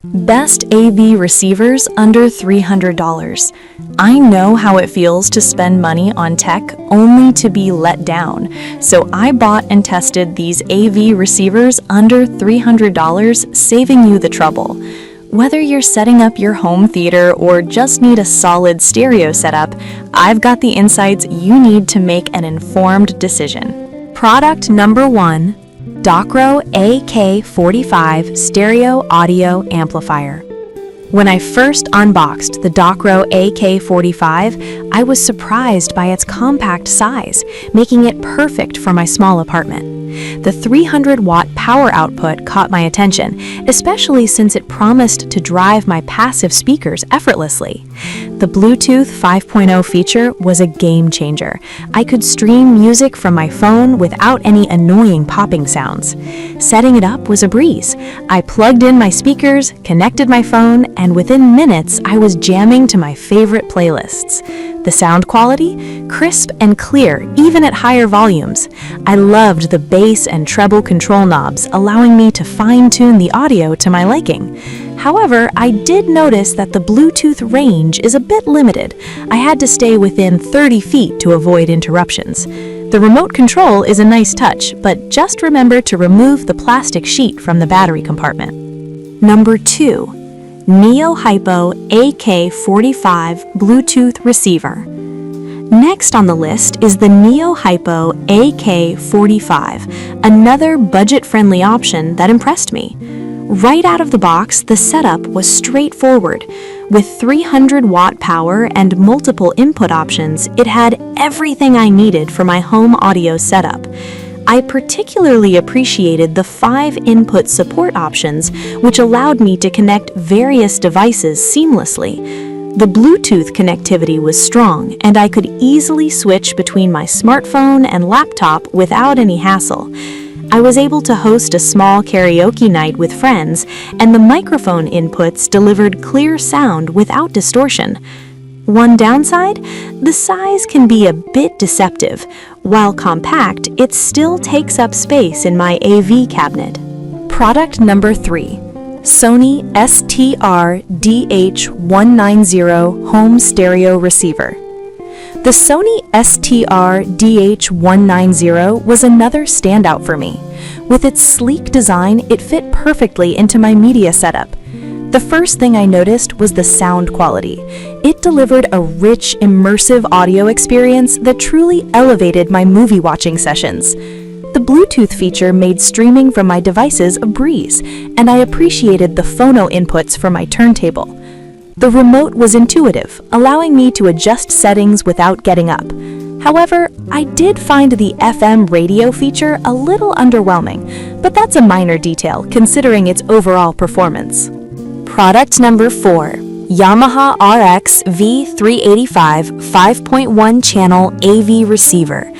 Best AV receivers under $300. I know how it feels to spend money on tech only to be let down, so I bought and tested these AV receivers under $300, saving you the trouble. Whether you're setting up your home theater or just need a solid stereo setup, I've got the insights you need to make an informed decision. Product number 1. Docro AK45 Stereo Audio Amplifier. When I first unboxed the Docro AK45, I was surprised by its compact size, making it perfect for my small apartment. The 300-watt power output caught my attention, especially since it promised to drive my passive speakers effortlessly. The Bluetooth 5.0 feature was a game changer. I could stream music from my phone without any annoying popping sounds. Setting it up was a breeze. I plugged in my speakers, connected my phone, and within minutes I was jamming to my favorite playlists. The sound quality? Crisp and clear, even at higher volumes. I loved the bass and treble control knobs, allowing me to fine-tune the audio to my liking. However, I did notice that the Bluetooth range is a bit limited. I had to stay within 30 feet to avoid interruptions. The remote control is a nice touch, but just remember to remove the plastic sheet from the battery compartment. Number 2. Neo Hypo AK45 Bluetooth Receiver. Next on the list is the Neo Hypo AK45, another budget-friendly option that impressed me. Right out of the box, the setup was straightforward. With 300-watt power and multiple input options, it had everything I needed for my home audio setup. I particularly appreciated the 5-input support options, which allowed me to connect various devices seamlessly. The Bluetooth connectivity was strong, and I could easily switch between my smartphone and laptop without any hassle. I was able to host a small karaoke night with friends, and the microphone inputs delivered clear sound without distortion. One downside? The size can be a bit deceptive. While compact, it still takes up space in my AV cabinet. Product number 3. Sony STR-DH190 Home Stereo Receiver. The Sony STR-DH190 was another standout for me. With its sleek design, it fit perfectly into my media setup. The first thing I noticed was the sound quality. It delivered a rich, immersive audio experience that truly elevated my movie watching sessions. The Bluetooth feature made streaming from my devices a breeze, and I appreciated the phono inputs for my turntable. The remote was intuitive, allowing me to adjust settings without getting up. However, I did find the FM radio feature a little underwhelming, but that's a minor detail considering its overall performance. Product number 4. Yamaha RX V385 5.1 channel AV receiver.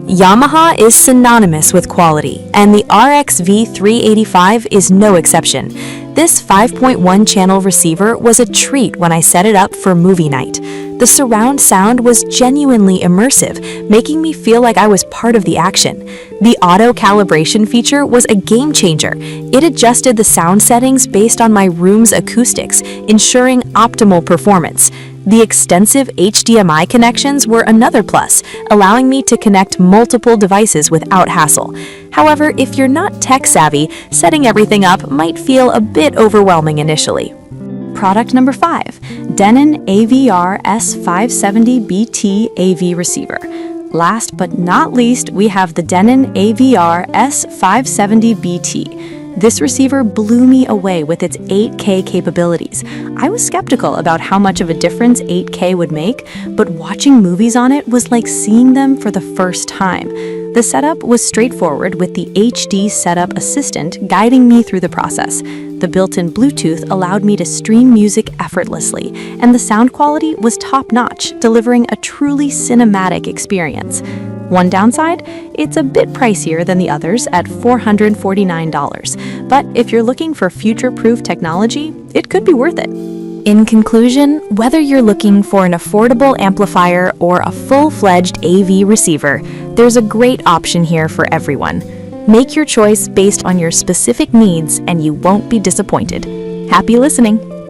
Yamaha is synonymous with quality, and the RX V385 is no exception. This 5.1 channel receiver was a treat when I set it up for movie night. The surround sound was genuinely immersive, making me feel like I was part of the action. The auto calibration feature was a game changer. It adjusted the sound settings based on my room's acoustics, ensuring optimal performance. The extensive HDMI connections were another plus, allowing me to connect multiple devices without hassle. However, if you're not tech-savvy, setting everything up might feel a bit overwhelming initially. Product number 5. Denon AVR S570BT AV Receiver. Last but not least, we have the Denon AVR S570BT. This receiver blew me away with its 8K capabilities. I was skeptical about how much of a difference 8K would make, but watching movies on it was like seeing them for the first time. The setup was straightforward with the HD Setup Assistant guiding me through the process. The built-in Bluetooth allowed me to stream music effortlessly, and the sound quality was top-notch, delivering a truly cinematic experience. One downside? It's a bit pricier than the others at $449, but if you're looking for future-proof technology, it could be worth it. In conclusion, whether you're looking for an affordable amplifier or a full-fledged AV receiver, there's a great option here for everyone. Make your choice based on your specific needs and you won't be disappointed. Happy listening!